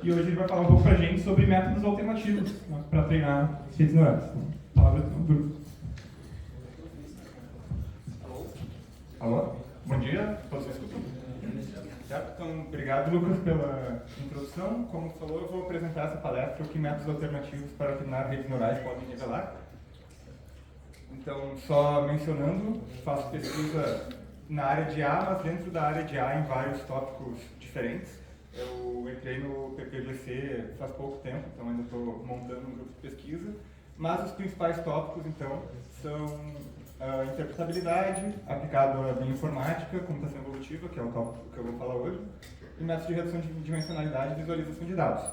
e hoje ele vai falar um pouco pra gente sobre métodos alternativos, né, para treinar redes neurais. Então, palavra do Bruno. Alô? Bom dia, todos me escutam? Certo? Então, obrigado, Lucas, pela introdução. Como falou, eu vou apresentar essa palestra, o que métodos alternativos para treinar redes neurais podem revelar. Então, só mencionando, faço pesquisa na área de A, mas dentro da área de A em vários tópicos diferentes. Eu entrei no PPGC faz pouco tempo, então ainda estou montando um grupo de pesquisa, mas os principais tópicos, então, são a interpretabilidade aplicada à bioinformática, computação evolutiva, que é o tópico que eu vou falar hoje, e métodos de redução de dimensionalidade e visualização de dados.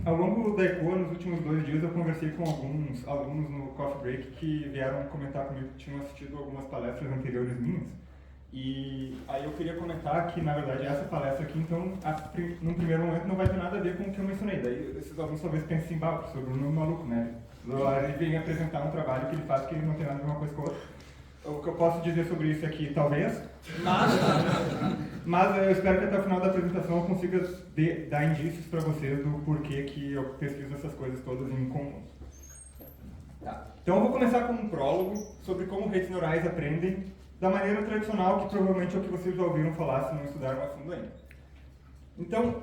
Ao longo da ECOA, nos últimos 2 dias, eu conversei com alguns alunos no Coffee Break que vieram comentar comigo que tinham assistido algumas palestras anteriores minhas. E aí eu queria comentar que, na verdade, essa palestra aqui, então, num primeiro momento, não vai ter nada a ver com o que eu mencionei. Daí, esses alunos talvez pensem assim, bah, professor Bruno é um maluco, né? Ele vem apresentar um trabalho que ele faz que não tem nada a ver uma coisa com a outra. O que eu posso dizer sobre isso aqui, talvez, mas eu espero que até o final da apresentação eu consiga dar indícios para vocês do porquê que eu pesquiso essas coisas todas em comum. Tá. Então eu vou começar com um prólogo sobre como redes neurais aprendem da maneira tradicional, que provavelmente é o que vocês já ouviram falar se não estudaram a fundo ainda. Então,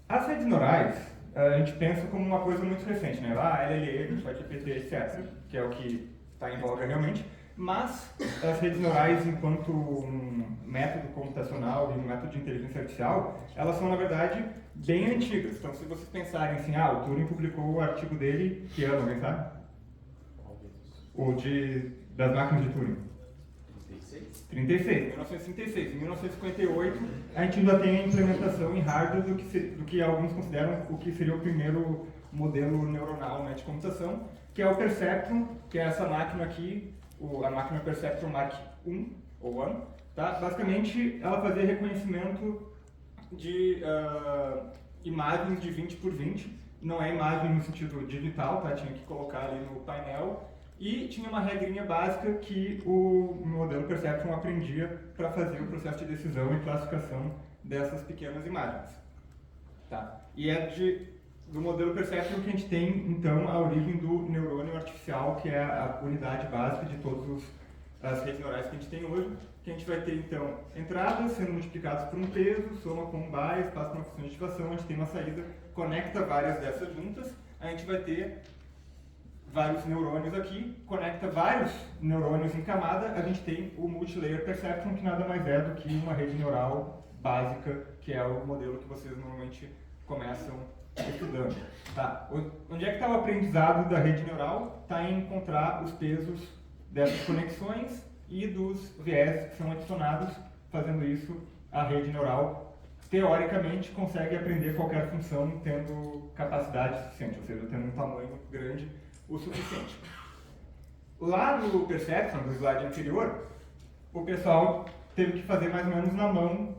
as redes neurais, a gente pensa como uma coisa muito recente, né? LLM, ChatGPT, etc., que é o que está em voga realmente. Mas as redes neurais, enquanto um método computacional e um método de inteligência artificial, elas são, na verdade, bem antigas. Então, se vocês pensarem assim, o Turing publicou o artigo dele, que ano, alguém sabe? O das máquinas de Turing. 1936. Em 1958, a gente ainda tem a implementação em hardware do que alguns consideram o que seria o primeiro modelo neuronal, né, de computação, que é o Perceptron, que é essa máquina aqui, a máquina Perceptron Mark I, ou 1, tá? Basicamente, ela fazia reconhecimento de imagens de 20 por 20, não é imagem no sentido digital, tá? Tinha que colocar ali no painel, e tinha uma regrinha básica que o modelo Perceptron aprendia para fazer o processo de decisão e classificação dessas pequenas imagens. Tá? E é do modelo Perceptron que a gente tem, então, a origem do neurônio artificial, que é a unidade básica de todas as redes neurais que a gente tem hoje, que a gente vai ter, então, entradas sendo multiplicadas por um peso, soma com um bias, passa por uma função de ativação, a gente tem uma saída, conecta várias dessas juntas, a gente vai ter vários neurônios aqui, conecta vários neurônios em camada, a gente tem o Multilayer Perceptron, que nada mais é do que uma rede neural básica, que é o modelo que vocês normalmente começam estudando. Tá. Onde é que está o aprendizado da rede neural? Está em encontrar os pesos dessas conexões e dos viés que são adicionados. Fazendo isso, a rede neural, teoricamente, consegue aprender qualquer função tendo capacidade suficiente, ou seja, tendo um tamanho grande o suficiente. Lá no Perceptron, no slide anterior, o pessoal teve que fazer mais ou menos na mão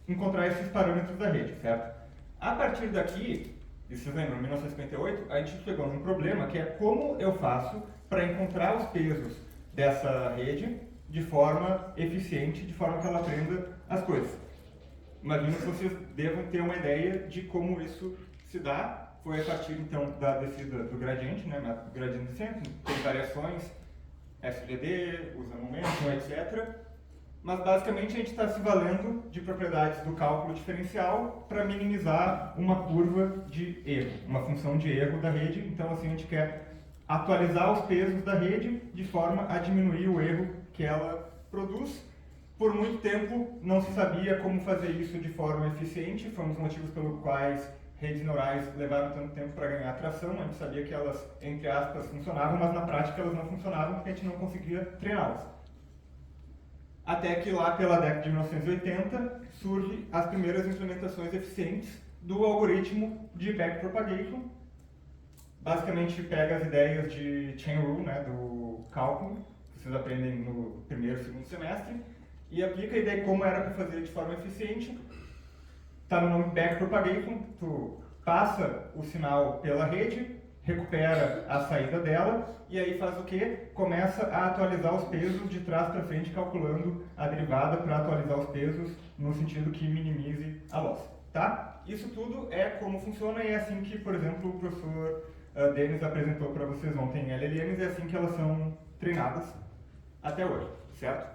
encontrar esses parâmetros da rede, certo? A partir daqui, e vocês lembram, em 1958, a gente pegou num problema que é como eu faço para encontrar os pesos dessa rede de forma eficiente, de forma que ela aprenda as coisas. Imagino que vocês devam ter uma ideia de como isso se dá. Foi a partir, então, da descida do gradiente, né, gradiente descendente, tem variações, FGD, usa momento, etc. Mas, basicamente, a gente está se valendo de propriedades do cálculo diferencial para minimizar uma curva de erro, uma função de erro da rede. Então, assim, a gente quer atualizar os pesos da rede de forma a diminuir o erro que ela produz. Por muito tempo, não se sabia como fazer isso de forma eficiente, foi um dos motivos pelos quais redes neurais levaram tanto tempo para ganhar tração. A gente sabia que elas, entre aspas, funcionavam, mas na prática elas não funcionavam porque a gente não conseguia treiná-las. Até que lá pela década de 1980 surgem as primeiras implementações eficientes do algoritmo de backpropagation. Basicamente pega as ideias de chain rule, né, do cálculo, que vocês aprendem no primeiro e segundo semestre, e aplica a ideia de como era para fazer de forma eficiente. Está no nome backpropagation, tu passa o sinal pela rede, recupera a saída dela e aí faz o quê? Começa a atualizar os pesos de trás para frente, calculando a derivada para atualizar os pesos no sentido que minimize a loss, tá? Isso tudo é como funciona e é assim que, por exemplo, o professor Denis apresentou para vocês ontem em LLMs, é assim que elas são treinadas até hoje, certo?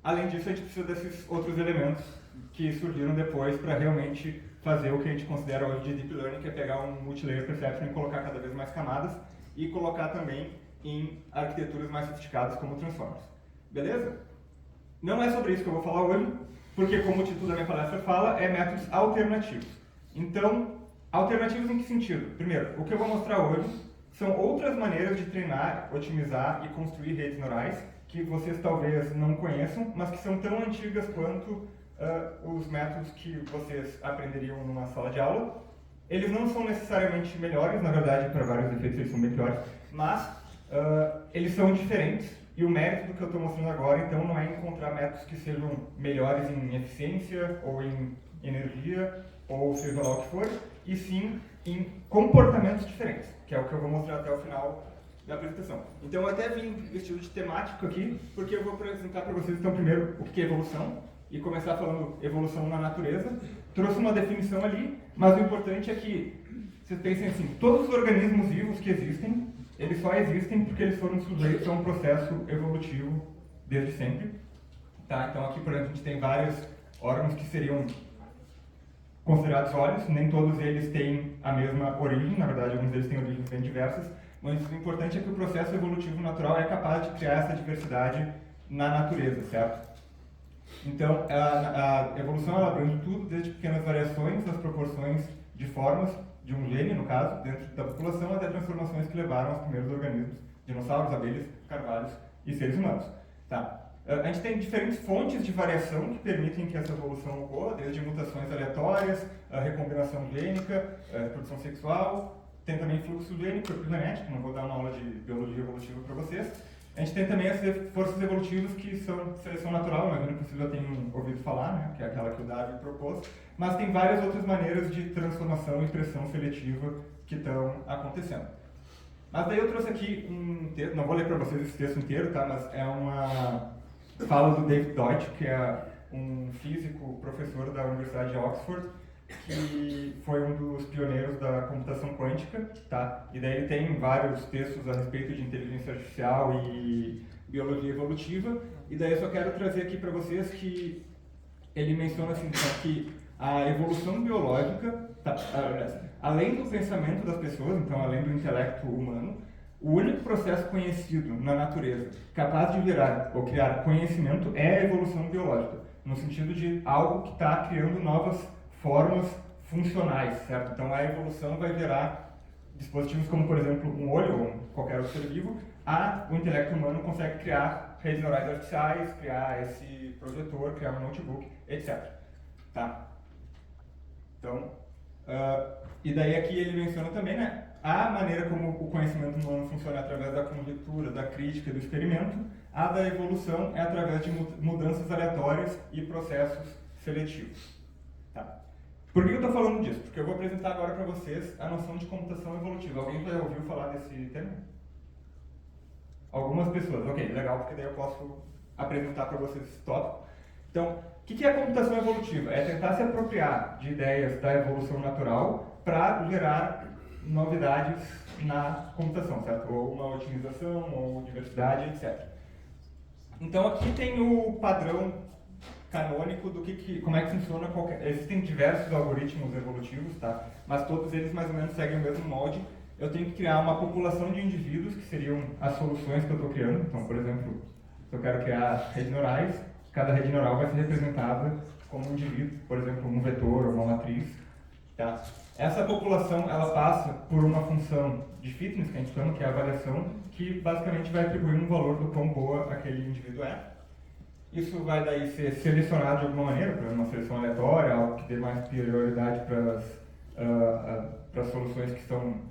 Além disso, a gente precisa desses outros elementos que surgiram depois para realmente fazer o que a gente considera hoje de Deep Learning, que é pegar um Multilayer Perception e colocar cada vez mais camadas e colocar também em arquiteturas mais sofisticadas como Transformers. Beleza? Não é sobre isso que eu vou falar hoje, porque como o título da minha palestra fala, é métodos alternativos. Então, alternativos em que sentido? Primeiro, o que eu vou mostrar hoje são outras maneiras de treinar, otimizar e construir redes neurais que vocês talvez não conheçam, mas que são tão antigas quanto os métodos que vocês aprenderiam numa sala de aula. Eles não são necessariamente melhores, na verdade, para vários efeitos eles são bem piores, mas eles são diferentes. E o mérito do que eu estou mostrando agora, então, não é encontrar métodos que sejam melhores em eficiência ou em energia, ou seja lá o que for, e sim em comportamentos diferentes, que é o que eu vou mostrar até o final da apresentação. Então eu até vim vestido de temático aqui, porque eu vou apresentar para vocês, então, primeiro, o que é evolução, e começar falando evolução na natureza. Trouxe uma definição ali, mas o importante é que vocês pensem assim, todos os organismos vivos que existem, eles só existem porque eles foram sujeitos a um processo evolutivo desde sempre. Tá? Então aqui, por exemplo, a gente tem vários órgãos que seriam considerados olhos, nem todos eles têm a mesma origem, na verdade alguns deles têm origens bem diversas, mas o importante é que o processo evolutivo natural é capaz de criar essa diversidade na natureza, certo? Então, a evolução ela abrange tudo, desde pequenas variações das proporções de formas de um gene, no caso, dentro da população, até transformações que levaram aos primeiros organismos, dinossauros, abelhas, carvalhos e seres humanos. Tá? A gente tem diferentes fontes de variação que permitem que essa evolução ocorra, desde mutações aleatórias, a recombinação gênica, a reprodução sexual, tem também fluxo gênico, epigenético, não vou dar uma aula de biologia evolutiva para vocês. A gente tem também as forças evolutivas que são seleção natural, imagino que vocês já tenham ouvido falar, né, que é aquela que o Darwin propôs, mas tem várias outras maneiras de transformação e pressão seletiva que estão acontecendo. Mas daí eu trouxe aqui um texto, não vou ler para vocês esse texto inteiro, tá, mas é uma fala do David Deutsch, que é um físico professor da Universidade de Oxford, que foi um dos pioneiros da computação quântica, tá? E daí ele tem vários textos a respeito de inteligência artificial e biologia evolutiva, e daí eu só quero trazer aqui para vocês que ele menciona assim, que a evolução biológica, tá, além do pensamento das pessoas, então além do intelecto humano, o único processo conhecido na natureza capaz de gerar ou criar conhecimento é a evolução biológica, no sentido de algo que está criando novas formas funcionais, certo? Então a evolução vai gerar dispositivos como, por exemplo, um olho ou qualquer outro ser vivo, o intelecto humano consegue criar redes neurais artificiais, criar esse projetor, criar um notebook, etc. Tá? Então, e daí aqui ele menciona também, né, a maneira como o conhecimento humano funciona através da conjectura, da crítica, do experimento, a da evolução é através de mudanças aleatórias e processos seletivos. Tá? Por que eu estou falando disso? Porque eu vou apresentar agora para vocês a noção de computação evolutiva. Alguém já ouviu falar desse termo? Algumas pessoas. Ok, legal, porque daí eu posso apresentar para vocês esse tópico. Então, o que é a computação evolutiva? É tentar se apropriar de ideias da evolução natural para gerar novidades na computação, certo? Ou uma otimização, ou diversidade, etc. Então, aqui tem o padrão canônico do como é que funciona existem diversos algoritmos evolutivos, tá? Mas todos eles mais ou menos seguem o mesmo molde. Eu tenho que criar uma população de indivíduos, que seriam as soluções que eu estou criando. Então, por exemplo, se eu quero criar redes neurais, cada rede neural vai ser representada como um indivíduo, por exemplo, um vetor ou uma matriz. Tá? Essa população ela passa por uma função de fitness, que a gente chama, que é a avaliação, que basicamente vai atribuir um valor do quão boa aquele indivíduo é. Isso vai daí ser selecionado de alguma maneira, por exemplo, uma seleção aleatória, algo que dê mais prioridade para as soluções que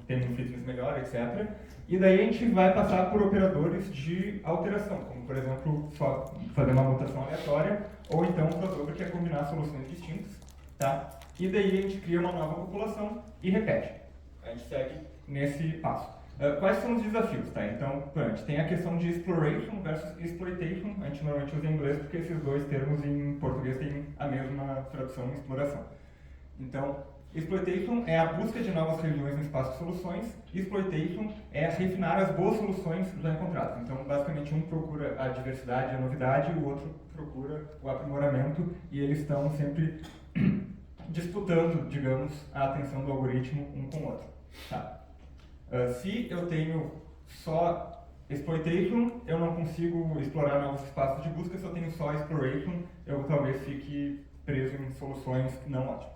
têm um fitness melhor, etc. E daí a gente vai passar por operadores de alteração, como por exemplo, só fazer uma mutação aleatória, ou então um crossover, que é combinar soluções distintas. Tá? E daí a gente cria uma nova população e repete. A gente segue nesse passo. Quais são os desafios? Tá? Então, a gente tem a questão de exploration versus exploitation. A gente normalmente usa em inglês porque esses dois termos em português têm a mesma tradução em exploração. Então, exploitation é a busca de novas regiões no espaço de soluções, exploitation é refinar as boas soluções já encontradas. Então, basicamente, um procura a diversidade e a novidade, o outro procura o aprimoramento, e eles estão sempre disputando, digamos, a atenção do algoritmo um com o outro. Tá. Se eu tenho só exploitation, eu não consigo explorar novos espaços de busca. Se eu tenho só exploration, eu talvez fique preso em soluções não ótimas.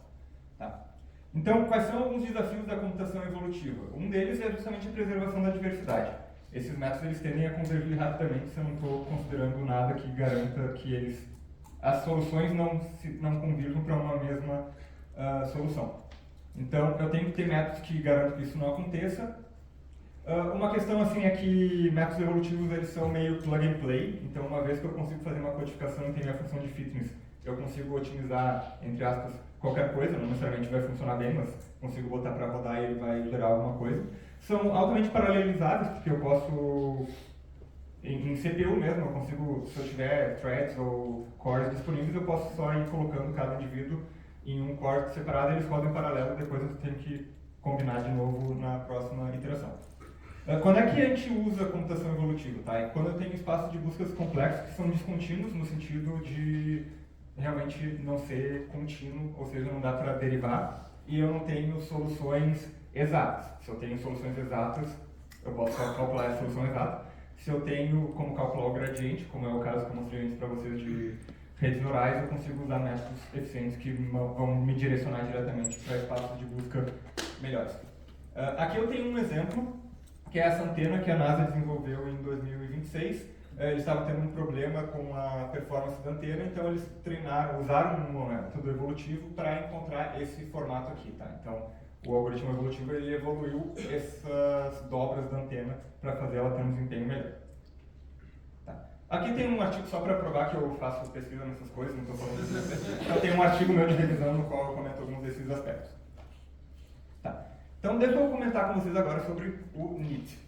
Tá. Então, quais são alguns desafios da computação evolutiva? Um deles é justamente a preservação da diversidade. Esses métodos eles tendem a convergir rapidamente se eu não estou considerando nada que garanta que as soluções não convirjam para uma mesma solução. Então, eu tenho que ter métodos que garantam que isso não aconteça. Uma questão assim é que métodos evolutivos eles são meio plug and play. Então, uma vez que eu consigo fazer uma codificação e tem a função de fitness, eu consigo otimizar, entre aspas, qualquer coisa, não necessariamente vai funcionar bem, mas consigo botar para rodar e ele vai gerar alguma coisa. São altamente paralelizáveis, porque eu posso, em CPU mesmo, eu consigo, se eu tiver threads ou cores disponíveis, eu posso só ir colocando cada indivíduo em um core separado e eles rodam em paralelo e depois eu tenho que combinar de novo na próxima iteração. Quando é que a gente usa computação evolutiva? Tá? É quando eu tenho espaços de buscas complexos que são descontínuos, no sentido de realmente não ser contínuo, ou seja, não dá para derivar, e eu não tenho soluções exatas. Se eu tenho soluções exatas, eu posso calcular a solução exata. Se eu tenho como calcular o gradiente, como é o caso que eu mostrei antes para vocês de redes neurais, eu consigo usar métodos eficientes que vão me direcionar diretamente para espaços de busca melhores. Aqui eu tenho um exemplo, que é essa antena que a NASA desenvolveu em 2026. Eles estavam tendo um problema com a performance da antena, então eles usaram um método evolutivo para encontrar esse formato aqui. Tá? Então, o algoritmo evolutivo ele evoluiu essas dobras da antena para fazer ela ter um desempenho melhor. Tá. Aqui tem um artigo só para provar que eu faço pesquisa nessas coisas, não estou falando disso. Então, tem um artigo meu de revisão no qual eu comento alguns desses aspectos. Tá. Então, deixa eu comentar com vocês agora sobre o NEAT,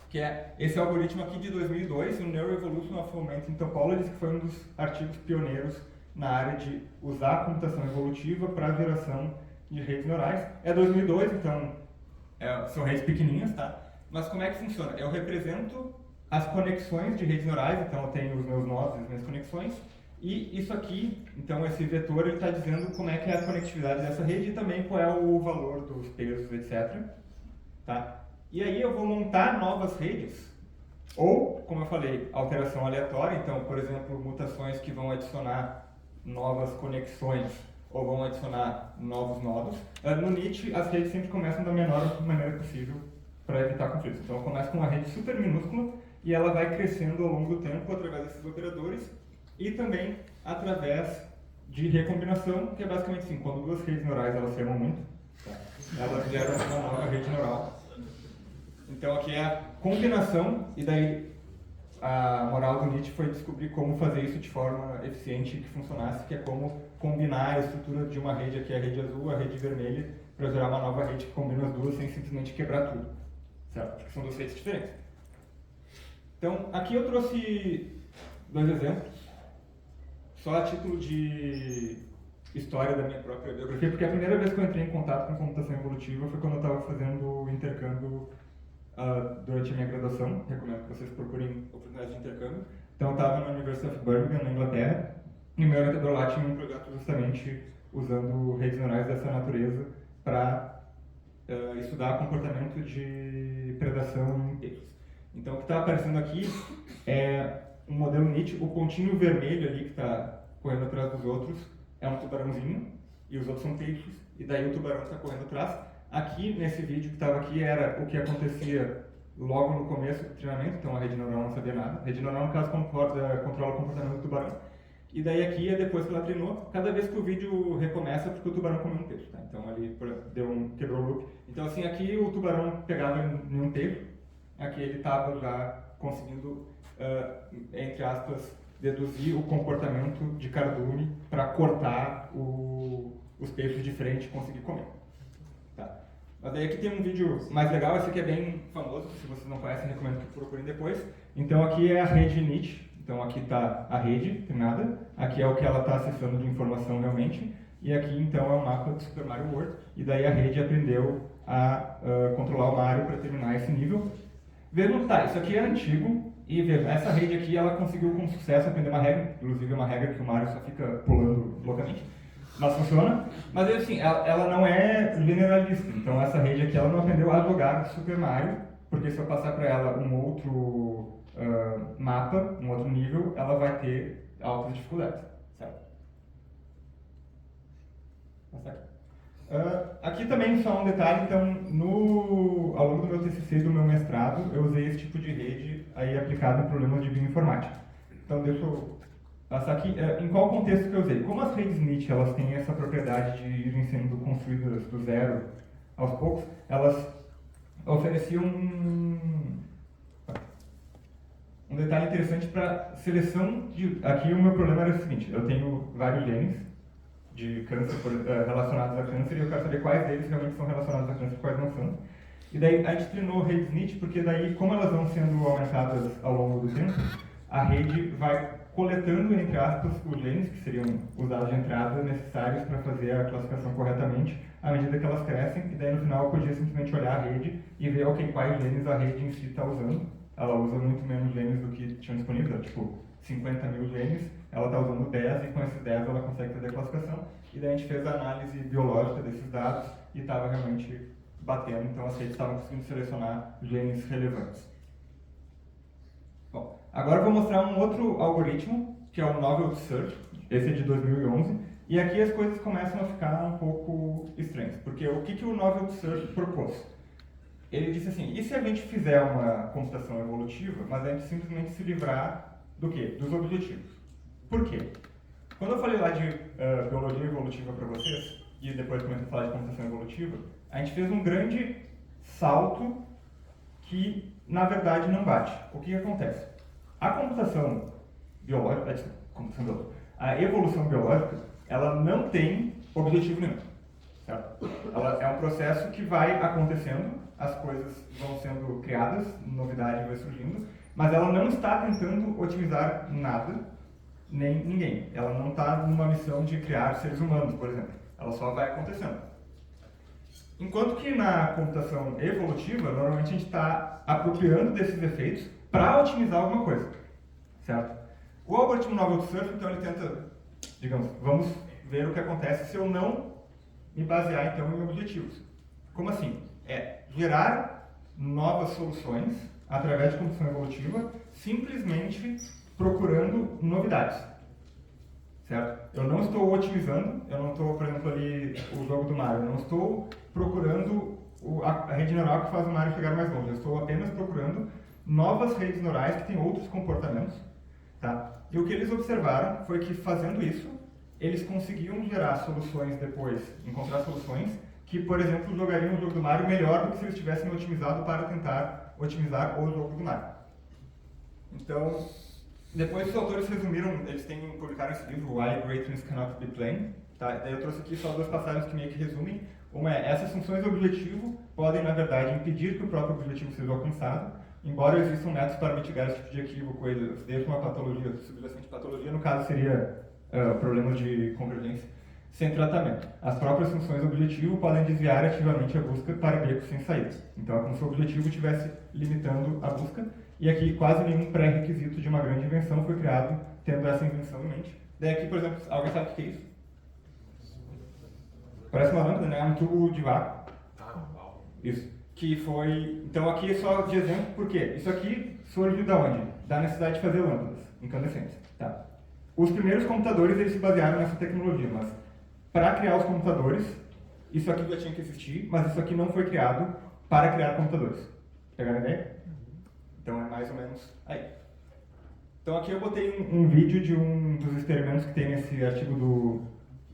que é esse algoritmo aqui de 2002, o Neural Evolution of Augmented Topologies, que foi um dos artigos pioneiros na área de usar a computação evolutiva para a geração de redes neurais. É 2002, então são redes pequenininhas, tá? Mas como é que funciona? Eu represento as conexões de redes neurais, então eu tenho os meus nodos e as minhas conexões, e isso aqui, então esse vetor, ele está dizendo como é que é a conectividade dessa rede e também qual é o valor dos pesos, etc. Tá? E aí eu vou montar novas redes, ou, como eu falei, alteração aleatória, então, por exemplo, mutações que vão adicionar novas conexões ou vão adicionar novos nodos. No NEAT, as redes sempre começam da menor maneira possível para evitar conflitos. Então, eu começo com uma rede super minúscula e ela vai crescendo ao longo do tempo através desses operadores e também através de recombinação, que é basicamente assim, quando duas redes neurais elas se amam muito, elas geram uma nova rede neural. Então aqui é a combinação, e daí a moral do NEAT foi descobrir como fazer isso de forma eficiente e que funcionasse, que é como combinar a estrutura de uma rede, aqui a rede azul, a rede vermelha, para gerar uma nova rede que combina as duas sem simplesmente quebrar tudo, certo? Porque são duas redes diferentes. Então aqui eu trouxe dois exemplos, só a título de história da minha própria biografia, porque a primeira vez que eu entrei em contato com computação evolutiva foi quando eu estava fazendo intercâmbio durante a minha graduação. Recomendo que vocês procurem oportunidades de intercâmbio. Então eu estava na University of Birmingham, na Inglaterra, e meu orientador lá tinha um projeto justamente usando redes neurais dessa natureza para estudar comportamento de predação em peixes. Então o que está aparecendo aqui é um modelo NEAT, o pontinho vermelho ali que está correndo atrás dos outros é um tubarãozinho e os outros são peixes, e daí o tubarão está correndo atrás. Aqui, nesse vídeo que estava aqui, era o que acontecia logo no começo do treinamento, então a rede neural não sabia nada. A rede neural, no caso, controla o comportamento do tubarão. E daí aqui é depois que ela treinou, cada vez que o vídeo recomeça porque o tubarão comeu um peixe. Tá? Então ali quebrou o loop. Então assim, aqui o tubarão pegava em um peixe, aqui ele estava já conseguindo, entre aspas, deduzir o comportamento de cardume para cortar os peixes de frente e conseguir comer. Tá. Mas daí aqui tem um vídeo mais legal, esse aqui é bem famoso, se vocês não conhecem, recomendo que procurem depois. Então aqui é a rede NEAT, então aqui está a rede, tem nada, aqui é o que ela está acessando de informação realmente, e aqui então é o mapa do Super Mario World, e daí a rede aprendeu a controlar o Mario para terminar esse nível. Vejam, tá, isso aqui é antigo, e vejam, essa rede aqui ela conseguiu com sucesso aprender uma regra, inclusive é uma regra que o Mario só fica pulando loucamente, mas funciona. Mas assim, ela não é generalista, então essa rede aqui ela não aprendeu a jogar Super Mario, porque se eu passar para ela um outro mapa, um outro nível, ela vai ter altas dificuldades, certo? Tá certo? Aqui também só um detalhe, então, ao longo do meu TCC e do meu mestrado, eu usei esse tipo de rede aí aplicado em problemas de bioinformática. Então, deixa eu passar aqui. Em qual contexto que eu usei? Como as redes NIT, elas têm essa propriedade de irem sendo construídas do zero aos poucos, elas ofereciam um detalhe interessante para seleção de... Aqui o meu problema era o seguinte, eu tenho vários genes de câncer relacionados a câncer e eu quero saber quais deles realmente são relacionados a câncer e quais não são. E daí a gente treinou redes NIT porque daí, como elas vão sendo aumentadas ao longo do tempo, a rede vai coletando, entre aspas, os genes, que seriam os dados de entrada necessários para fazer a classificação corretamente, à medida que elas crescem, e daí no final eu podia simplesmente olhar a rede e ver quais genes a rede em si está usando. Ela usa muito menos genes do que tinham disponível, tipo 50 mil genes, ela está usando 10 e com esses 10 ela consegue fazer a classificação. E daí a gente fez a análise biológica desses dados e estava realmente batendo, então as redes estavam conseguindo selecionar genes relevantes. Bom, agora eu vou mostrar um outro algoritmo, que é o Novel Search, esse é de 2011, e aqui as coisas começam a ficar um pouco estranhas, porque o que o Novel Search propôs? Ele disse assim, e se a gente fizer uma computação evolutiva, mas a gente simplesmente se livrar do quê? Dos objetivos. Por quê? Quando eu falei lá de biologia evolutiva para vocês, e depois comecei a falar de computação evolutiva, a gente fez um grande salto que, na verdade, não bate. O que acontece? A computação biológica, a evolução biológica, ela não tem objetivo nenhum. Certo? Ela é um processo que vai acontecendo, as coisas vão sendo criadas, novidade vai surgindo, mas ela não está tentando otimizar nada, nem ninguém. Ela não está numa missão de criar seres humanos, por exemplo. Ela só vai acontecendo. Enquanto que na computação evolutiva, normalmente a gente está apropriando desses efeitos para otimizar alguma coisa. Certo? O algoritmo Novel Search, então, ele tenta, digamos, vamos ver o que acontece se eu não me basear, então, em objetivos. Como assim? É gerar novas soluções através de computação evolutiva, simplesmente procurando novidades. Certo? Eu não estou otimizando, eu não estou, por exemplo, ali o jogo do Mario, eu não estou procurando a rede neural que faz o Mario chegar mais longe, eu estou apenas procurando novas redes neurais que têm outros comportamentos. Tá? E o que eles observaram foi que, fazendo isso, eles conseguiam gerar soluções depois, encontrar soluções que, por exemplo, jogariam o jogo do Mario melhor do que se eles tivessem otimizado para tentar otimizar o jogo do Mario. Então, depois os autores resumiram, eles publicaram esse livro, Why Great Things Cannot Be Plain. Tá? Daí eu trouxe aqui só duas passagens que meio que resumem. Uma é, essas funções de objetivo podem, na verdade, impedir que o próprio objetivo seja alcançado, embora existam métodos para mitigar esse tipo de equívoco, eles deixam uma patologia, subjacente patologia, no caso seria problemas de convergência, sem tratamento. As próprias funções de objetivo podem desviar ativamente a busca para becos sem saída. Então é como se o objetivo estivesse limitando a busca, e aqui quase nenhum pré-requisito de uma grande invenção foi criado tendo essa invenção em mente. Daí aqui, por exemplo, alguém sabe o que é isso? Parece uma lâmpada, né? É um tubo de vácuo. Isso. Que foi... Então aqui é só de exemplo, por quê? Isso aqui surgiu da onde? Da necessidade de fazer lâmpadas incandescentes. Tá. Os primeiros computadores, eles se basearam nessa tecnologia, mas para criar os computadores, isso aqui já tinha que existir, mas isso aqui não foi criado para criar computadores. Pegaram a ideia? Então é mais ou menos aí. Então aqui eu botei um vídeo de um dos experimentos que tem nesse artigo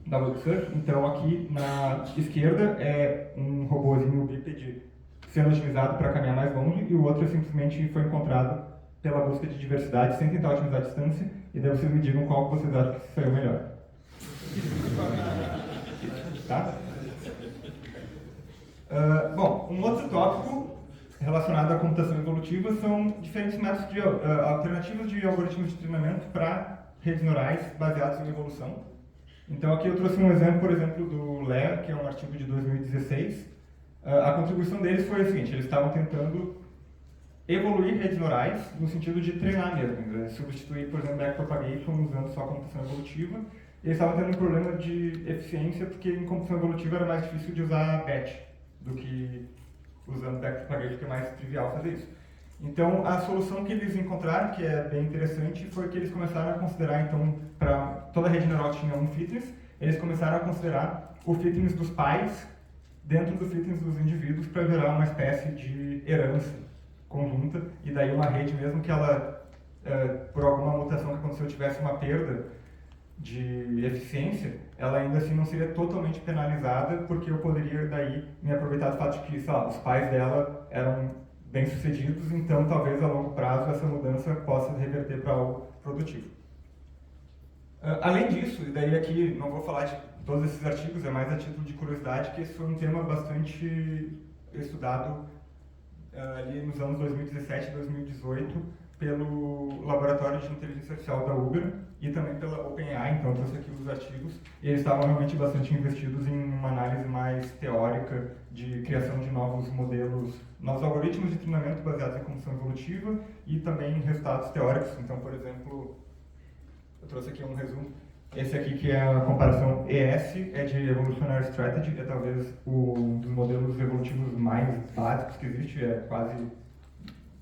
da Web Search. Então aqui na esquerda é um robôzinho bípede sendo otimizado para caminhar mais longe, e o outro simplesmente foi encontrado pela busca de diversidade sem tentar otimizar a distância, e daí vocês me digam qual que vocês acham que saiu melhor. Tá? Bom, um outro tópico relacionado à computação evolutiva são diferentes métodos de alternativas de algoritmos de treinamento para redes neurais baseados em evolução. Então aqui eu trouxe um exemplo, por exemplo, do Lair, que é um artigo de 2016. A contribuição deles foi a seguinte: eles estavam tentando evoluir redes neurais no sentido de treinar mesmo, né? Substituir, por exemplo, backpropagation usando só computação evolutiva. Eles estavam tendo um problema de eficiência porque em computação evolutiva era mais difícil de usar batch do que usando backpropagation, que é mais trivial fazer isso. Então, a solução que eles encontraram, que é bem interessante, foi que eles começaram a considerar, então, para toda a rede neural tinha um fitness, eles começaram a considerar o fitness dos pais dentro do fitness dos indivíduos para gerar uma espécie de herança conjunta, e daí uma rede, mesmo que ela, por alguma mutação que aconteceu, tivesse uma perda de eficiência, ela ainda assim não seria totalmente penalizada, porque eu poderia daí me aproveitar do fato de que, sei lá, os pais dela eram bem-sucedidos, então talvez a longo prazo essa mudança possa reverter para algo produtivo. Além disso, e daí aqui não vou falar de todos esses artigos, é mais a título de curiosidade, que esse foi um tema bastante estudado ali nos anos 2017 e 2018 pelo Laboratório de Inteligência Artificial da Uber e também pela OpenAI, então eu trouxe aqui os artigos, e eles estavam realmente bastante investidos em uma análise mais teórica de criação de novos modelos, novos algoritmos de treinamento baseados em computação evolutiva e também resultados teóricos. Então, por exemplo, eu trouxe aqui um resumo. Esse aqui, que é a comparação ES, é de Evolutionary Strategy, é talvez um dos modelos evolutivos mais básicos que existe, é quase...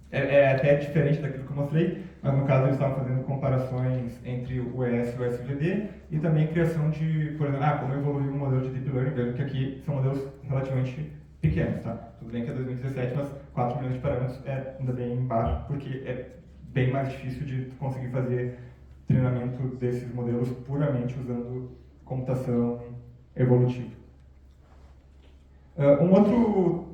É até diferente daquilo que eu mostrei, mas no caso eles estavam fazendo comparações entre o ES e o SVD e também criação de, por exemplo, como evoluir um modelo de Deep Learning, vendo que aqui são modelos relativamente pequenos, tá? Tudo bem que é 2017, mas 4 milhões de parâmetros é ainda bem baixo, porque é bem mais difícil de conseguir fazer treinamento desses modelos puramente usando computação evolutiva. Um outro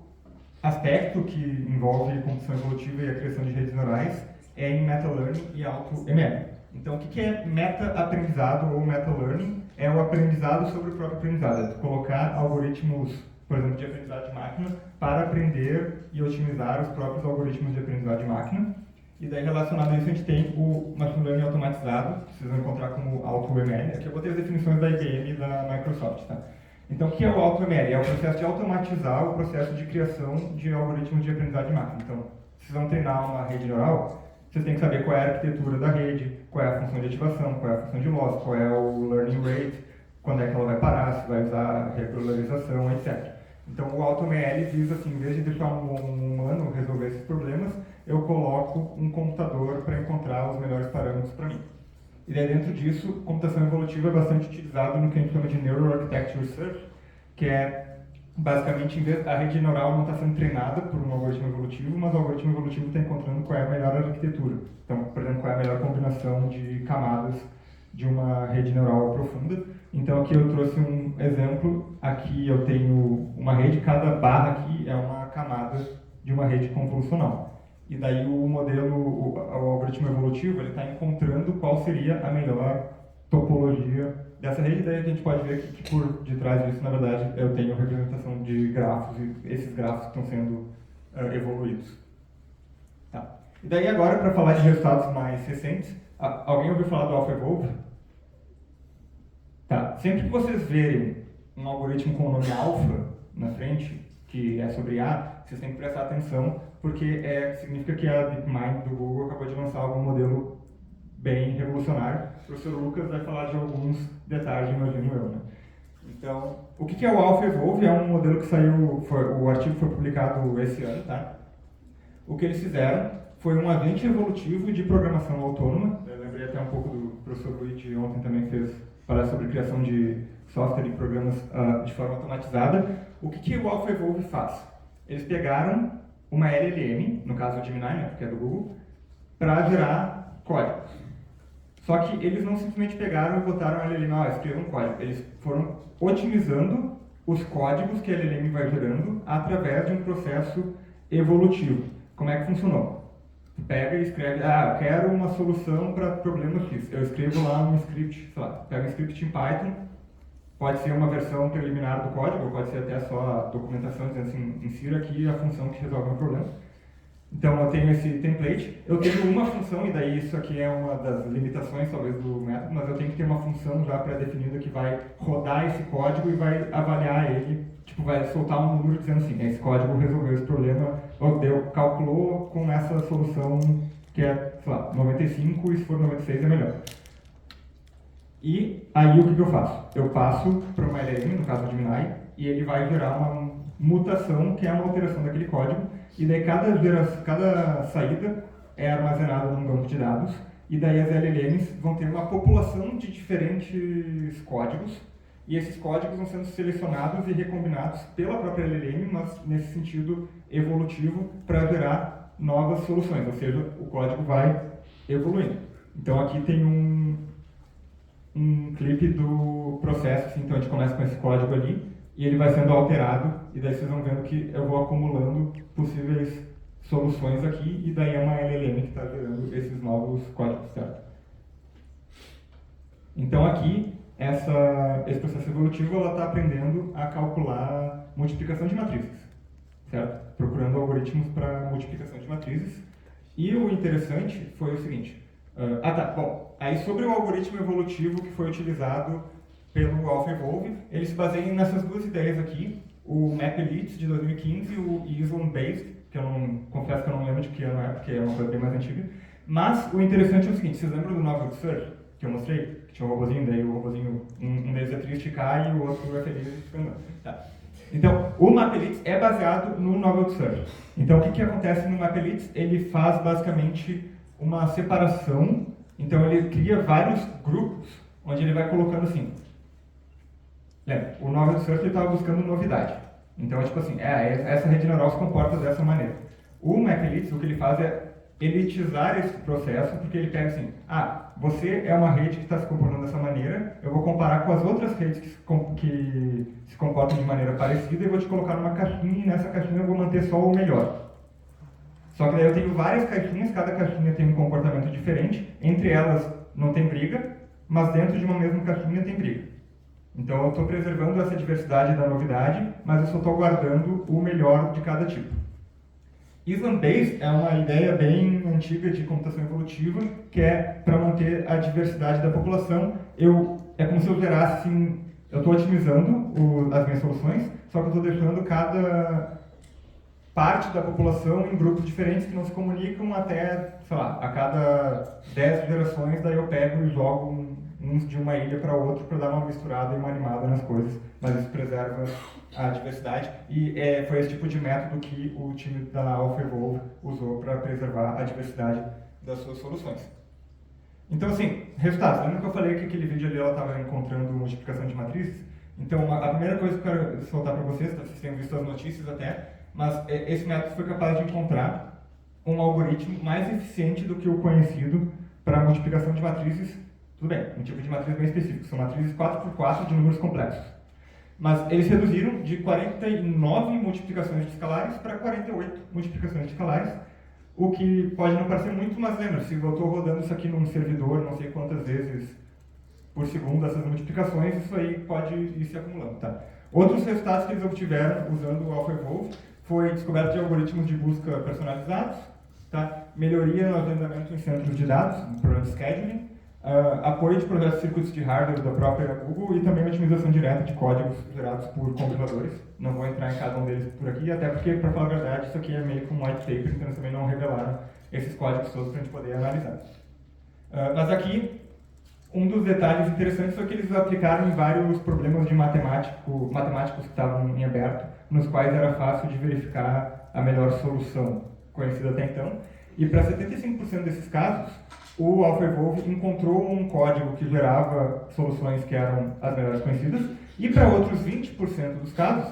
aspecto que envolve computação evolutiva e a criação de redes neurais é em meta-learning e auto-ML. Então, o que é meta-aprendizado ou meta-learning? É o aprendizado sobre o próprio aprendizado, é colocar algoritmos, por exemplo, de aprendizado de máquina para aprender e otimizar os próprios algoritmos de aprendizado de máquina. E daí, relacionado a isso, a gente tem o Machine Learning automatizado, que vocês vão encontrar como AutoML. Aqui eu botei as definições da IBM e da Microsoft, tá? Então, o que é o AutoML? É o processo de automatizar o processo de criação de algoritmos de aprendizado de máquina. Então, se vocês vão treinar uma rede neural, vocês têm que saber qual é a arquitetura da rede, qual é a função de ativação, qual é a função de loss, qual é o learning rate, quando é que ela vai parar, se vai usar regularização, etc. Então, o AutoML visa, assim, em vez de deixar um humano resolver esses problemas, eu coloco um computador para encontrar os melhores parâmetros para mim. E daí, dentro disso, computação evolutiva é bastante utilizada no que a gente chama de Neural Architecture Search, que é, basicamente, em vez, a rede neural não está sendo treinada por um algoritmo evolutivo, mas o algoritmo evolutivo está encontrando qual é a melhor arquitetura. Então, por exemplo, qual é a melhor combinação de camadas de uma rede neural profunda. Então, aqui eu trouxe um exemplo. Aqui eu tenho uma rede, cada barra aqui é uma camada de uma rede convolucional. E daí o modelo, o algoritmo evolutivo, ele está encontrando qual seria a melhor topologia dessa rede. Daí a gente pode ver que por detrás disso, na verdade, eu tenho representação de grafos, e esses grafos estão sendo evoluídos. Tá. E daí agora, para falar de resultados mais recentes, alguém ouviu falar do AlphaEvolve? Tá. Sempre que vocês verem um algoritmo com o nome alpha na frente, que é sobre A, vocês têm que prestar atenção, porque significa que a DeepMind do Google acabou de lançar algum modelo bem revolucionário. O professor Lucas vai falar de alguns detalhes, imagino eu, né? Então, o que é o AlphaEvolve? É um modelo que saiu, o artigo foi publicado esse ano, tá? O que eles fizeram foi um avanço evolutivo de programação autônoma. Eu lembrei até um pouco do professor Luigi ontem também fez falar sobre criação de software e programas de forma automatizada. O que o AlphaEvolve faz? Eles pegaram uma LLM, no caso o Gemini, né, que é do Google, para gerar código. Só que eles não simplesmente pegaram e botaram a LLM, escrevam um código. Eles foram otimizando os códigos que a LLM vai gerando através de um processo evolutivo. Como é que funcionou? Pega e escreve, eu quero uma solução para problema X. Eu escrevo lá um script, sei lá, pego um script em Python, pode ser uma versão preliminar do código, ou pode ser até só a documentação dizendo assim, insira aqui a função que resolve o problema. Então eu tenho esse template, eu tenho uma função, e daí isso aqui é uma das limitações talvez do método, mas eu tenho que ter uma função já pré-definida que vai rodar esse código e vai avaliar ele, tipo, vai soltar um número dizendo assim, esse código resolveu esse problema, ou deu, calculou com essa solução que é, sei lá, 95 e se for 96 é melhor. E aí o que eu faço? Eu passo para uma LLM, no caso de Gemini, e ele vai gerar uma mutação, que é uma alteração daquele código, e daí cada saída é armazenada num banco de dados, e daí as LLMs vão ter uma população de diferentes códigos, e esses códigos vão sendo selecionados e recombinados pela própria LLM, mas nesse sentido evolutivo, para gerar novas soluções, ou seja, o código vai evoluindo. Então aqui tem um clipe do processo, então a gente começa com esse código ali, e ele vai sendo alterado, e daí vocês vão vendo que eu vou acumulando possíveis soluções aqui, e daí é uma LLM que está gerando esses novos códigos, certo? Então aqui, esse processo evolutivo, ela está aprendendo a calcular multiplicação de matrizes, certo? Procurando algoritmos para multiplicação de matrizes. E o interessante foi o seguinte, bom, aí sobre o algoritmo evolutivo que foi utilizado pelo AlphaEvolve, ele se baseia nessas duas ideias aqui, o MapElite de 2015 e o Island-Based, que confesso que eu não lembro de que ano é, porque é uma coisa bem mais antiga. Mas o interessante é o seguinte, vocês lembram do Novel Search, que eu mostrei? Que tinha um robozinho, daí o robozinho, um deles é triste e cai e o outro é feliz e fica andando. Tá. Então, o MapElite é baseado no Novel Search. Então, o que acontece no MapElite? Ele faz basicamente uma separação, então ele cria vários grupos, onde ele vai colocando assim, lembra, o Novel Search estava buscando novidade. Então é tipo assim, essa rede neural se comporta dessa maneira. O MapElite, o que ele faz é elitizar esse processo, porque ele pega assim, você é uma rede que está se comportando dessa maneira, eu vou comparar com as outras redes que se comportam de maneira parecida e vou te colocar numa caixinha, e nessa caixinha eu vou manter só o melhor. Só que daí eu tenho várias caixinhas, cada caixinha tem um comportamento diferente, entre elas não tem briga, mas dentro de uma mesma caixinha tem briga. Então eu estou preservando essa diversidade da novidade, mas eu só estou guardando o melhor de cada tipo. Island-Based é uma ideia bem antiga de computação evolutiva, que é para manter a diversidade da população. É como se eu gerasse assim, eu estou otimizando as minhas soluções, só que eu estou deixando cada parte da população em grupos diferentes que não se comunicam até, sei lá, a cada 10 gerações, daí eu pego e jogo uns de uma ilha para outra para dar uma misturada e uma animada nas coisas, mas isso preserva a diversidade e foi esse tipo de método que o time da AlphaEvolve usou para preservar a diversidade das suas soluções. Então assim, resultados. Lembra que eu falei que aquele vídeo ali ela estava encontrando multiplicação de matrizes? Então a primeira coisa que eu quero soltar para vocês, vocês tenham visto as notícias até, mas esse método foi capaz de encontrar um algoritmo mais eficiente do que o conhecido para multiplicação de matrizes. Tudo bem, um tipo de matriz bem específico, são matrizes 4x4 de números complexos. Mas eles reduziram de 49 multiplicações de escalares para 48 multiplicações de escalares, o que pode não parecer muito, mas lembra, se eu estou rodando isso aqui num servidor, não sei quantas vezes por segundo essas multiplicações, isso aí pode ir se acumulando. Tá? Outros resultados que eles obtiveram usando o AlphaEvolve foi descoberta de algoritmos de busca personalizados, tá? Melhoria no agendamento em centros de dados, no programa de scheduling, apoio de projetos de circuitos de hardware da própria Google e também otimização direta de códigos gerados por compiladores. Não vou entrar em cada um deles por aqui, até porque, para falar a verdade, isso aqui é meio que um white paper, então eles também não revelaram esses códigos todos para a gente poder analisar. Mas aqui, um dos detalhes interessantes foi que eles aplicaram em vários problemas de matemáticos que estavam em aberto, nos quais era fácil de verificar a melhor solução conhecida até então. E para 75% desses casos, o AlphaEvolve encontrou um código que gerava soluções que eram as melhores conhecidas, e para outros 20% dos casos,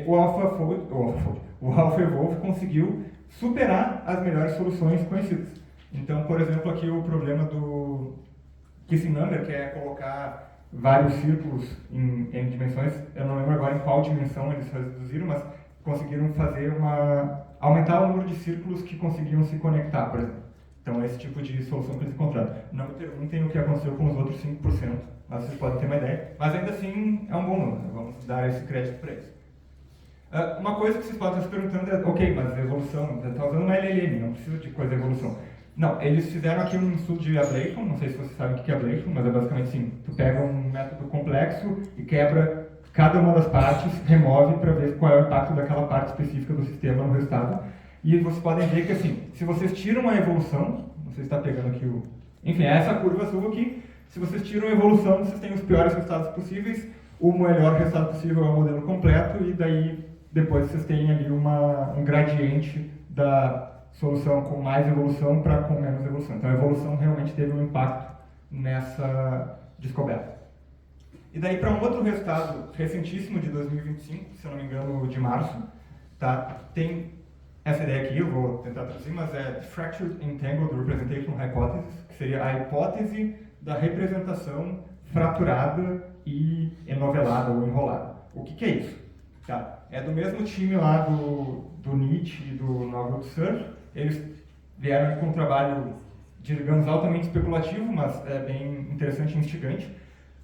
o AlphaEvolve conseguiu superar as melhores soluções conhecidas. Então, por exemplo, aqui o problema do Kissing Number, que é colocar vários círculos em dimensões, eu não lembro agora em qual dimensão eles reduziram, mas conseguiram aumentar o número de círculos que conseguiam se conectar, por exemplo. Então, esse tipo de solução que eles encontraram. Não me perguntem o que aconteceu com os outros 5%, mas vocês podem ter uma ideia. Mas ainda assim, é um bom número. Vamos dar esse crédito para eles. Uma coisa que vocês podem estar se perguntando é, ok, mas evolução, está usando uma LLM, não precisa de coisa de evolução. Não, eles fizeram aqui um estudo de ablation, não sei se vocês sabem o que é ablation, mas é basicamente assim, tu pega um método complexo e quebra cada uma das partes, remove para ver qual é o impacto daquela parte específica do sistema no resultado. E vocês podem ver que assim, se vocês tiram a evolução, você está pegando aqui o... Enfim, é essa curva azul aqui, se vocês tiram a evolução, vocês têm os piores resultados possíveis, o melhor resultado possível é o modelo completo, e daí depois vocês têm ali um gradiente da solução com mais evolução para com menos evolução. Então a evolução realmente teve um impacto nessa descoberta. E daí para um outro resultado recentíssimo de 2025, se eu não me engano de março, tá? Tem essa ideia aqui, eu vou tentar traduzir, mas é Fractured Entangled Representation Hypothesis, que seria a hipótese da representação fraturada e enovelada ou enrolada. O que é isso? Tá? É do mesmo time lá do Nietzsche e do Novel Search. Eles vieram com um trabalho, digamos, altamente especulativo, mas é bem interessante e instigante.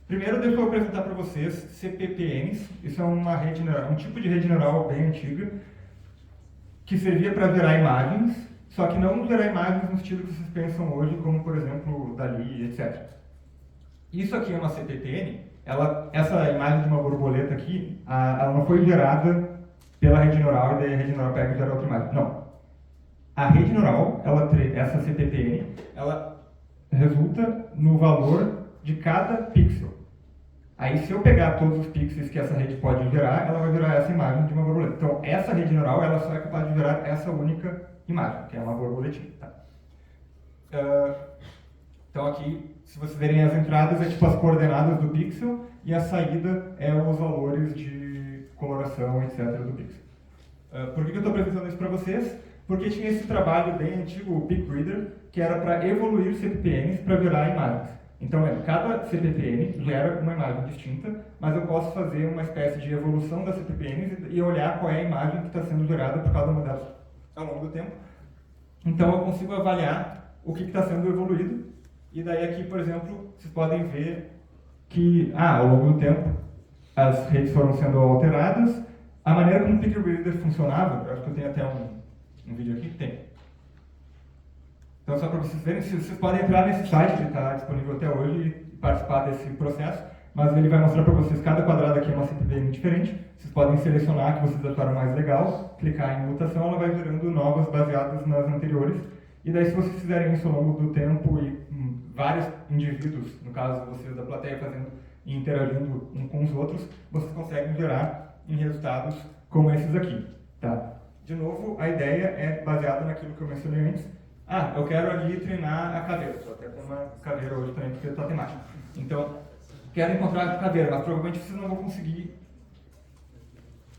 Primeiro, deixa eu apresentar para vocês CPPNs. Isso é um tipo de rede neural bem antiga, que servia para gerar imagens, só que não gerar imagens no estilo que vocês pensam hoje, como, por exemplo, Dali, etc. Isso aqui é uma CPPN. Essa imagem de uma borboleta aqui, ela não foi gerada pela rede neural e daí a rede neural pega e gera outra imagem. Não. A rede neural, essa CPPN, ela resulta no valor de cada pixel. Aí, se eu pegar todos os pixels que essa rede pode gerar, ela vai gerar essa imagem de uma borboleta. Então, essa rede neural, ela só é capaz de gerar essa única imagem, que é uma borboletinha. Tá? Então, aqui, se vocês verem as entradas, é tipo as coordenadas do pixel, e a saída é os valores de coloração, etc. do pixel. Por que eu estou apresentando isso para vocês? Porque tinha esse trabalho bem antigo, o PicReader, que era para evoluir CPPNs para gerar imagens. Então, cada CPPN gera uma imagem distinta, mas eu posso fazer uma espécie de evolução das CPPNs e olhar qual é a imagem que está sendo gerada por cada uma delas ao longo do tempo. Então, eu consigo avaliar o que está sendo evoluído. E daí aqui, por exemplo, vocês podem ver que, ao longo do tempo, as redes foram sendo alteradas. A maneira como o PicReader funcionava, eu acho que eu tenho até um vídeo aqui, tem. Então, só para vocês verem, vocês podem entrar nesse site, ele está disponível até hoje, e participar desse processo, mas ele vai mostrar para vocês, cada quadrado aqui é uma CPPN diferente, vocês podem selecionar a que vocês acharam mais legal, clicar em mutação, ela vai gerando novas baseadas nas anteriores, e daí se vocês fizerem isso ao longo do tempo e vários indivíduos, no caso vocês da plateia fazendo e interagindo um com os outros, vocês conseguem gerar em resultados como esses aqui. Tá? De novo, a ideia é baseada naquilo que eu mencionei antes. Eu quero ali treinar a caveira. Estou até com uma caveira hoje também, porque está temática. Então, quero encontrar a caveira, mas provavelmente vocês não vão conseguir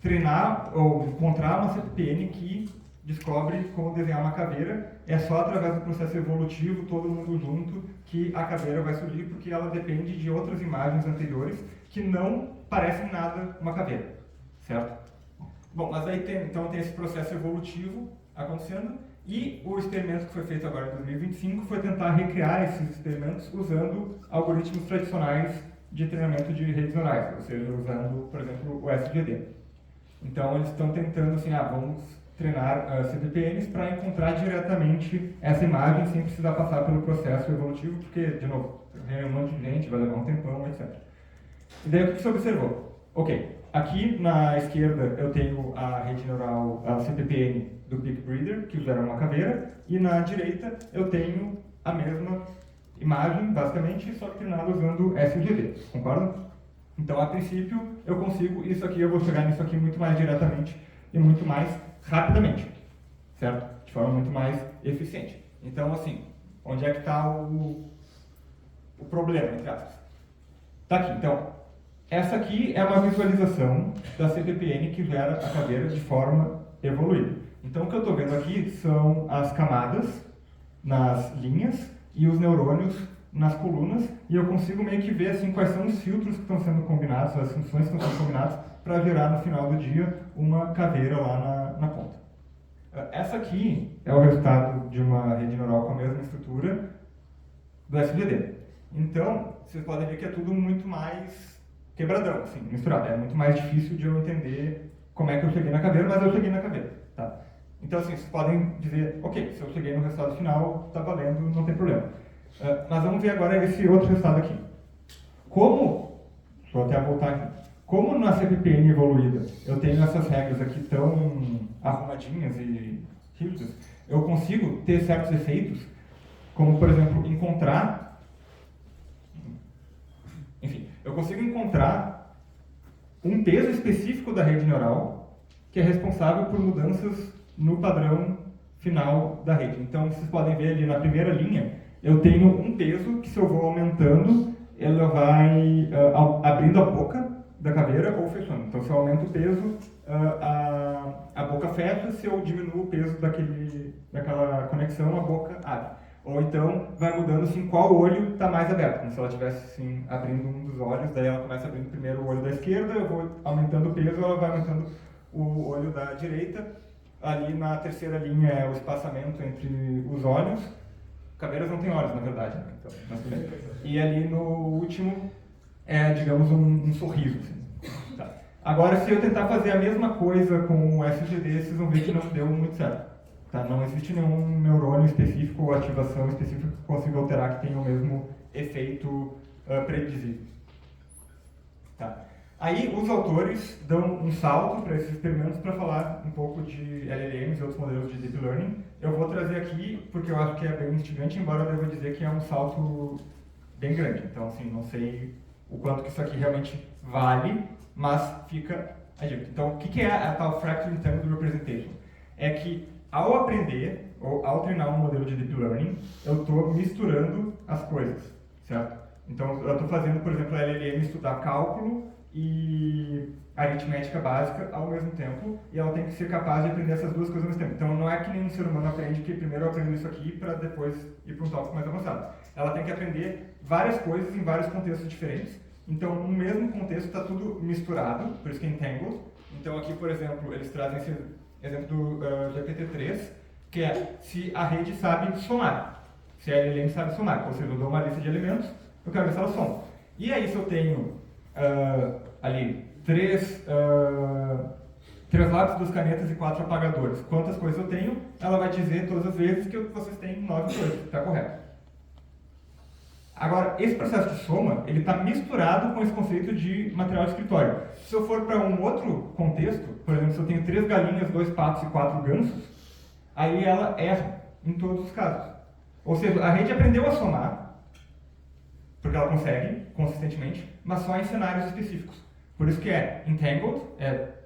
treinar ou encontrar uma CPPN que descobre como desenhar uma caveira. É só através do processo evolutivo, todo mundo junto, que a caveira vai surgir, porque ela depende de outras imagens anteriores que não parecem nada uma caveira. Certo? Bom, mas aí então tem esse processo evolutivo acontecendo. E o experimento que foi feito agora em 2025 foi tentar recriar esses experimentos usando algoritmos tradicionais de treinamento de redes neurais, ou seja, usando, por exemplo, o SGD. Então, eles estão tentando, assim, vamos treinar CPPNs para encontrar diretamente essa imagem sem precisar passar pelo processo evolutivo, porque, de novo, é um monte de gente, vai levar um tempão, etc. E daí, o que você observou? Ok, aqui na esquerda eu tenho a rede neural, a CPPN do PicReader, que gera uma caveira, e na direita eu tenho a mesma imagem, basicamente, só que treinada usando SGD, concorda? Então, a princípio, eu consigo, isso aqui, eu vou chegar nisso aqui muito mais diretamente e muito mais rapidamente, certo? De forma muito mais eficiente. Então, assim, onde é que está o problema, entre aspas? Está aqui, então. Essa aqui é uma visualização da CPPN que gera a caveira de forma evoluída. Então, o que eu estou vendo aqui são as camadas nas linhas e os neurônios nas colunas, e eu consigo meio que ver assim, quais são os filtros que estão sendo combinados, as funções que estão sendo combinadas para gerar no final do dia uma caveira lá na ponta. Essa aqui é o resultado de uma rede neural com a mesma estrutura do SGD. Então, vocês podem ver que é tudo muito mais quebradão, assim, misturado. É muito mais difícil de eu entender como é que eu cheguei na caveira, mas eu cheguei na caveira. Tá? Então, assim, vocês podem dizer, ok, se eu cheguei no resultado final, está valendo, não tem problema. Mas vamos ver agora esse outro resultado aqui. Vou até voltar aqui. Como na CPPN evoluída eu tenho essas regras aqui tão arrumadinhas e rígidas, eu consigo ter certos efeitos, como, por exemplo, eu consigo encontrar um peso específico da rede neural que é responsável por mudanças no padrão final da rede. Então, vocês podem ver ali na primeira linha, eu tenho um peso que, se eu vou aumentando, ela vai abrindo a boca da caveira ou fechando. Então, se eu aumento o peso, a boca fecha. Se eu diminuo o peso daquela conexão, a boca abre. Ou então, vai mudando assim, qual olho está mais aberto. Como se ela estivesse assim, abrindo um dos olhos, daí ela começa abrindo primeiro o olho da esquerda, eu vou aumentando o peso, ela vai aumentando o olho da direita. Ali na terceira linha é o espaçamento entre os olhos. Caveiras não têm olhos, na verdade. Né? Então, e ali no último é, digamos, um sorriso. Assim. Tá. Agora, se eu tentar fazer a mesma coisa com o SGD, vocês vão ver que não deu muito certo. Tá? Não existe nenhum neurônio específico ou ativação específica que consiga alterar que tenha o mesmo efeito previsível. Tá. Aí, os autores dão um salto para esses experimentos para falar um pouco de LLMs e outros modelos de Deep Learning. Eu vou trazer aqui, porque eu acho que é bem instigante, embora eu deva dizer que é um salto bem grande. Então, assim, não sei o quanto que isso aqui realmente vale, mas fica a dica. Então, o que é a tal Fractal Entangled Representation? É que, ao aprender, ou ao treinar um modelo de Deep Learning, eu estou misturando as coisas, certo? Então, eu estou fazendo, por exemplo, a LLM estudar cálculo e aritmética básica ao mesmo tempo, e ela tem que ser capaz de aprender essas duas coisas ao mesmo tempo. Então, não é que nem um ser humano aprende que primeiro eu aprendo isso aqui para depois ir para um tópico mais avançado. Ela tem que aprender várias coisas em vários contextos diferentes. Então, no mesmo contexto está tudo misturado, por isso que é entangled. Então, aqui, por exemplo, eles trazem esse exemplo do GPT-3, que é se a rede sabe somar. Se a LLM sabe somar, ou seja, eu dou uma lista de elementos, eu quero ver se ela soma. E aí, se eu tenho ali três lápis, 2 canetas e 4 apagadores, quantas coisas eu tenho, ela vai dizer todas as vezes que vocês têm 9 coisas, está correto. Agora, esse processo de soma, ele está misturado com esse conceito de material de escritório. Se eu for para um outro contexto, por exemplo, se eu tenho 3 galinhas, 2 patos e 4 gansos, aí ela erra em todos os casos. Ou seja, a rede aprendeu a somar, porque ela consegue, consistentemente, mas só em cenários específicos. Por isso que é entangled,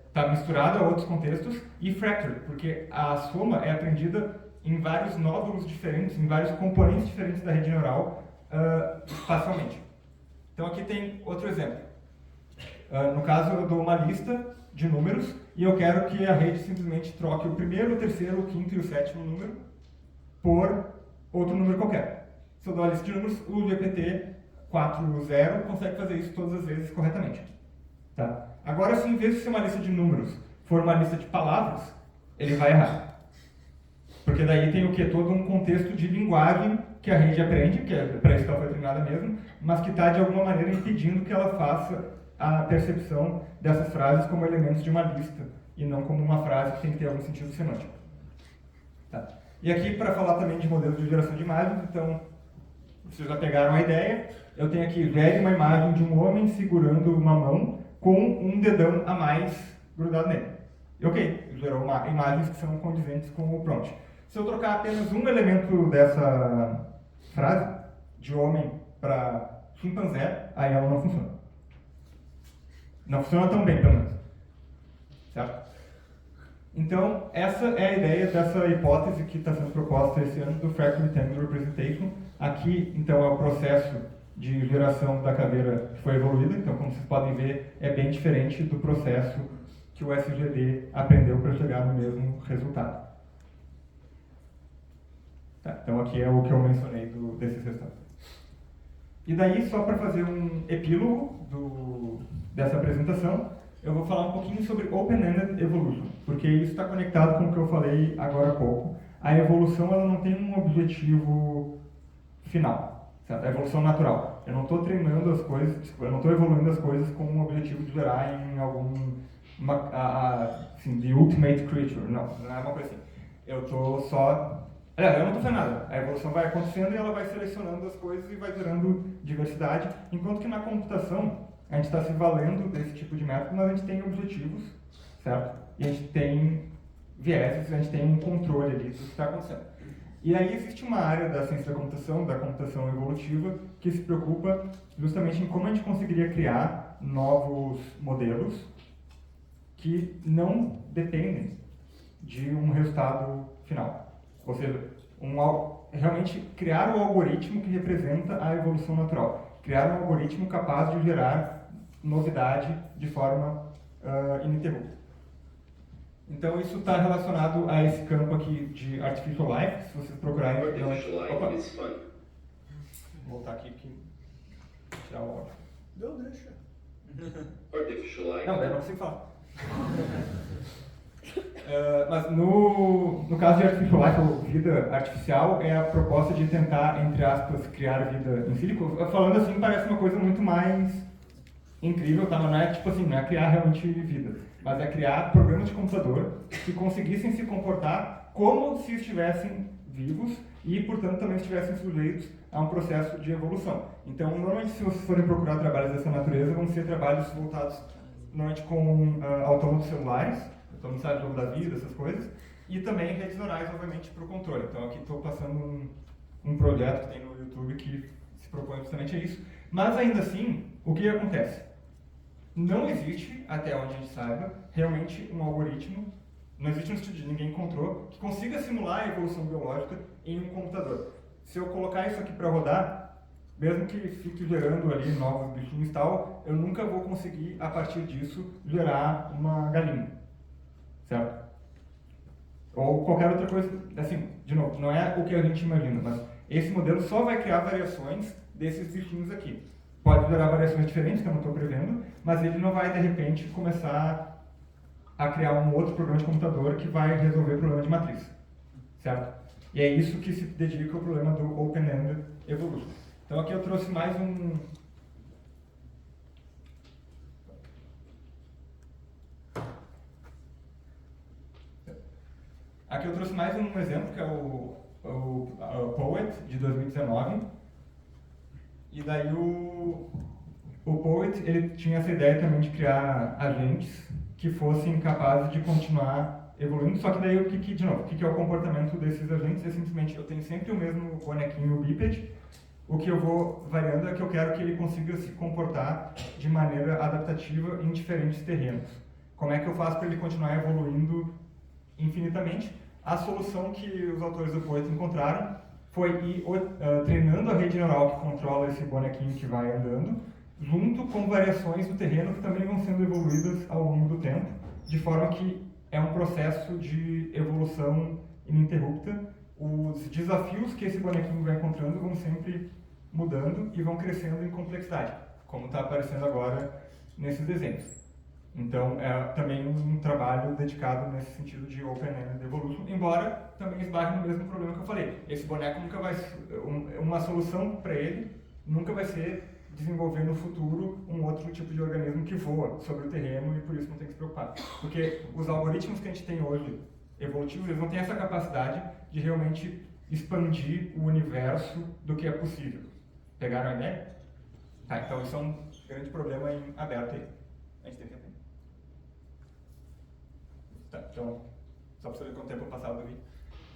está misturado a outros contextos, e fractured, porque a soma é aprendida em vários nódulos diferentes, em vários componentes diferentes da rede neural, espacialmente. Então aqui tem outro exemplo. No caso, eu dou uma lista de números e eu quero que a rede simplesmente troque o primeiro, o terceiro, o quinto e o sétimo número por outro número qualquer. Se eu dou a lista de números, o GPT-4.0 consegue fazer isso todas as vezes corretamente. Tá? Agora, se em vez de ser uma lista de números for uma lista de palavras, ele vai errar. Porque daí tem o quê? Todo um contexto de linguagem que a rede aprende, que é para isso que ela foi treinada mesmo, mas que está de alguma maneira impedindo que ela faça a percepção dessas frases como elementos de uma lista e não como uma frase que tem que ter algum sentido semântico. Tá. E aqui, para falar também de modelos de geração de imagens, então, vocês já pegaram a ideia, eu tenho aqui, gere uma imagem de um homem segurando uma mão com um dedão a mais grudado nele. E ok, gerou imagens que são condizentes com o prompt. Se eu trocar apenas um elemento dessa frase, de homem para chimpanzé, aí ela não funciona. Não funciona tão bem, pelo menos. Certo? Então, essa é a ideia dessa hipótese que está sendo proposta esse ano do Fractal Entangled Representation. Aqui, então, é o processo de geração da caveira que foi evoluída. Então, como vocês podem ver, é bem diferente do processo que o SGD aprendeu para chegar no mesmo resultado. Tá, então, aqui é o que eu mencionei desses resultados. E daí, só para fazer um epílogo dessa apresentação, eu vou falar um pouquinho sobre Open-Ended Evolution, porque isso está conectado com o que eu falei agora há pouco. A evolução ela não tem um objetivo final, certo? A evolução natural. Eu não estou treinando as coisas, eu não estou evoluindo as coisas com o objetivo de gerar em algum assim, the ultimate creature. Não é uma coisa assim. Eu estou só... eu não estou fazendo nada. A evolução vai acontecendo e ela vai selecionando as coisas e vai gerando diversidade, enquanto que na computação a gente está se valendo desse tipo de método, mas a gente tem objetivos, certo? E a gente tem vieses, a gente tem um controle ali do que está acontecendo. E aí existe uma área da ciência da computação evolutiva, que se preocupa justamente em como a gente conseguiria criar novos modelos que não dependem de um resultado final. Ou seja, realmente criar o algoritmo que representa a evolução natural. Criar um algoritmo capaz de gerar novidade de forma ininterrupta. Então isso está relacionado a esse campo aqui de Artificial Life. Se vocês procurarem... Opa. Vou voltar aqui e tirar o áudio. Não, deixa. Artificial Life. Não, daí não consigo falar. Mas no caso de Artificial Life, ou vida artificial, é a proposta de tentar, entre aspas, criar vida em sílico. Falando assim, parece uma coisa muito mais incrível, tá? Mas não é tipo assim, não é criar realmente vida, mas é criar programas de computador que conseguissem se comportar como se estivessem vivos e, portanto, também estivessem sujeitos a um processo de evolução. Então, normalmente, se vocês forem procurar trabalhos dessa natureza, vão ser trabalhos voltados normalmente com autômatos celulares, autômatos do jogo da vida, essas coisas, e também redes neurais, obviamente, para o controle. Então, aqui estou passando um projeto que tem no YouTube que se propõe justamente a isso. Mas, ainda assim, o que acontece? Não existe, até onde a gente saiba, realmente um algoritmo, não existe um estudo, ninguém encontrou, que consiga simular a evolução biológica em um computador. Se eu colocar isso aqui para rodar, mesmo que fique gerando ali novos bichinhos e tal, eu nunca vou conseguir, a partir disso, gerar uma galinha, certo? Ou qualquer outra coisa, assim, de novo, não é o que a gente imagina, mas esse modelo só vai criar variações desses bichinhos aqui. Pode gerar variações diferentes, que eu não estou prevendo, mas ele não vai, de repente, começar a criar um outro programa de computador que vai resolver o problema de matriz, certo? E é isso que se dedica ao problema do Open-Ended Evolution. Então aqui eu trouxe mais um... Aqui eu trouxe mais um exemplo, que é o Poet, de 2019. E daí o Poet, ele tinha essa ideia também de criar agentes que fossem capazes de continuar evoluindo, só que daí de novo, o que é o comportamento desses agentes? É simplesmente, eu tenho sempre o mesmo bonequinho bípede, o que eu vou variando é que eu quero que ele consiga se comportar de maneira adaptativa em diferentes terrenos. Como é que eu faço para ele continuar evoluindo infinitamente? A solução que os autores do Poet encontraram foi ir treinando a rede neural que controla esse bonequinho que vai andando, junto com variações do terreno que também vão sendo evoluídas ao longo do tempo, de forma que é um processo de evolução ininterrupta. Os desafios que esse bonequinho vai encontrando vão sempre mudando e vão crescendo em complexidade, como está aparecendo agora nesses desenhos. Então, é também um trabalho dedicado nesse sentido de Open-Ended Evolution, embora também esbarre no mesmo problema que eu falei. Esse boneco nunca vai... uma solução para ele nunca vai ser desenvolver no futuro um outro tipo de organismo que voa sobre o terreno e por isso não tem que se preocupar. Porque os algoritmos que a gente tem hoje, evolutivos, eles não têm essa capacidade de realmente expandir o universo do que é possível. Pegaram a ideia? Tá, então isso é um grande problema em aberto aí. A gente tem que... Tá, então, só para saber quanto tempo passado do vídeo.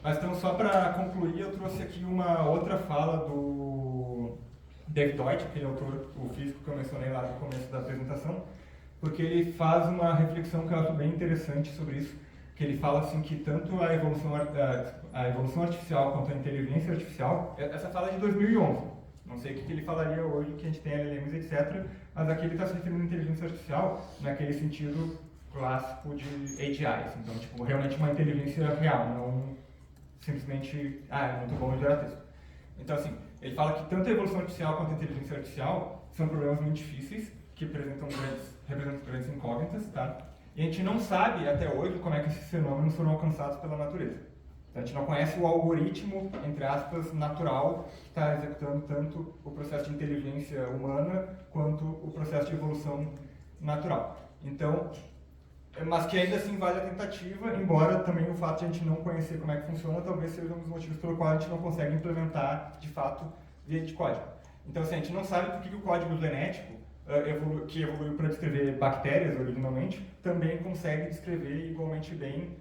Mas então, só para concluir, eu trouxe aqui uma outra fala do David Deutsch, aquele autor, o físico que eu mencionei lá no começo da apresentação, porque ele faz uma reflexão que eu acho bem interessante sobre isso, que ele fala assim que tanto a evolução artificial quanto a inteligência artificial, essa fala é de 2011, não sei o que ele falaria hoje, que a gente tem LLMs, etc., mas aqui ele está se referindo à inteligência artificial naquele sentido clássico de AGIs, então, tipo, realmente uma inteligência real, não simplesmente, é muito bom gerar texto. Então, assim, ele fala que tanto a evolução artificial quanto a inteligência artificial são problemas muito difíceis, que representam grandes incógnitas, tá? E a gente não sabe, até hoje, como é que esses fenômenos foram alcançados pela natureza. Então, a gente não conhece o algoritmo, entre aspas, natural, que está executando tanto o processo de inteligência humana, quanto o processo de evolução natural. Então, mas que ainda assim vale a tentativa, embora também o fato de a gente não conhecer como é que funciona talvez seja um dos motivos pelo qual a gente não consegue implementar de fato via de código. Então, assim, a gente não sabe por que o código genético, que evoluiu para descrever bactérias originalmente, também consegue descrever igualmente bem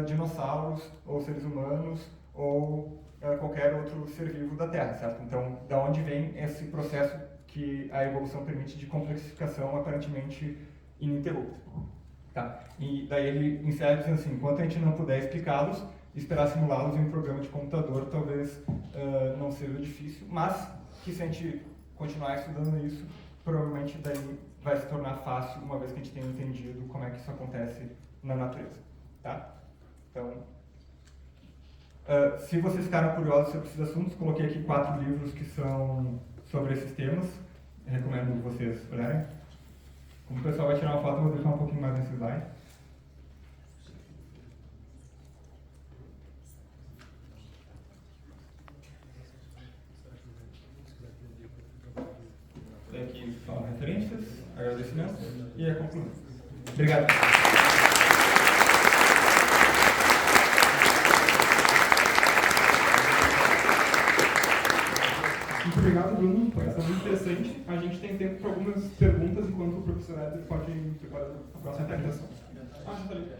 dinossauros, ou seres humanos, ou qualquer outro ser vivo da Terra, certo? Então, da onde vem esse processo que a evolução permite de complexificação aparentemente ininterrupta? Tá? E daí ele encerra dizendo assim, enquanto a gente não puder explicá-los, esperar simulá-los em um programa de computador talvez não seja difícil, mas que se a gente continuar estudando isso, provavelmente daí vai se tornar fácil, uma vez que a gente tenha entendido como é que isso acontece na natureza. Tá? Então, se vocês ficaram curiosos sobre esses assuntos, coloquei aqui 4 livros que são sobre esses temas, recomendo vocês olharem. Como o pessoal vai tirar uma foto, eu vou deixar um pouquinho mais nesse slide. Aqui são referências, agradecimentos e a conclusão. Obrigado. Muito obrigado, Bruno. Foi muito interessante. A gente tem tempo para algumas perguntas enquanto o professor Éder pode preparar a próxima apresentação. Já está ali.